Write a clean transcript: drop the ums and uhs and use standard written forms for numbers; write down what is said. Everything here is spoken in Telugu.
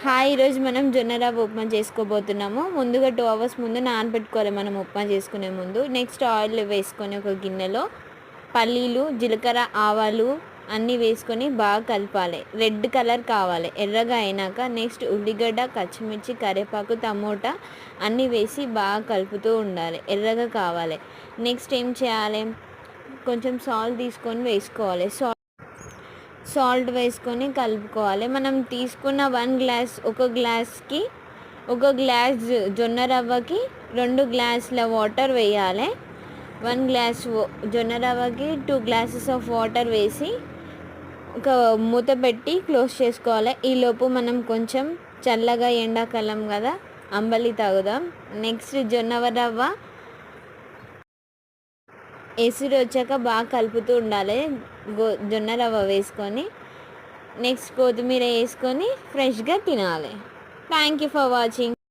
హాయ్, ఈరోజు మనం జొన్న రవ్వ ఉప్మా చేసుకోబోతున్నాము. ముందుగా 2 అవర్స్ ముందు నానబెట్టుకోవాలి మనం ఉప్మా చేసుకునే ముందు. నెక్స్ట్ ఆయిల్ వేసుకొని ఒక గిన్నెలో పల్లీలు, జీలకర్ర, ఆవాలు అన్నీ వేసుకొని బాగా కలపాలి. రెడ్ కలర్ కావాలి. ఎర్రగా అయినాక నెక్స్ట్ ఉల్లిగడ్డ, పచ్చిమిర్చి, కరివేపాకు, టమోటా అన్నీ వేసి బాగా కలుపుతూ ఉండాలి. ఎర్రగా కావాలి. నెక్స్ట్ ఏం చేయాలి, కొంచెం సాల్ట్ తీసుకొని వేసుకోవాలి. సాల్ట్ వేసుకొని కలుపుకోవాలి. మనం తీసుకున్న 1 గ్లాస్, ఒక గ్లాస్ జొన్న రవ్వకి 2 గ్లాసుల వాటర్ వేయాలి. 1 గ్లాస్ జొన్న రవ్వకి 2 గ్లాసెస్ ఆఫ్ వాటర్ వేసి ఒక మూత పెట్టి క్లోజ్ చేసుకోవాలి. ఈలోపు మనం కొంచెం చల్లగా, ఎండాకాలం కదా, అంబలి తాగుదాం. నెక్స్ట్ రవ్వ ఎసురు వచ్చాక బాగా కలుపుతూ ఉండాలి. జొన్న రవ్వ వేసుకొని నెక్స్ట్ కొత్తిమీర వేసుకొని ఫ్రెష్గా తినాలి. Thank you for watching.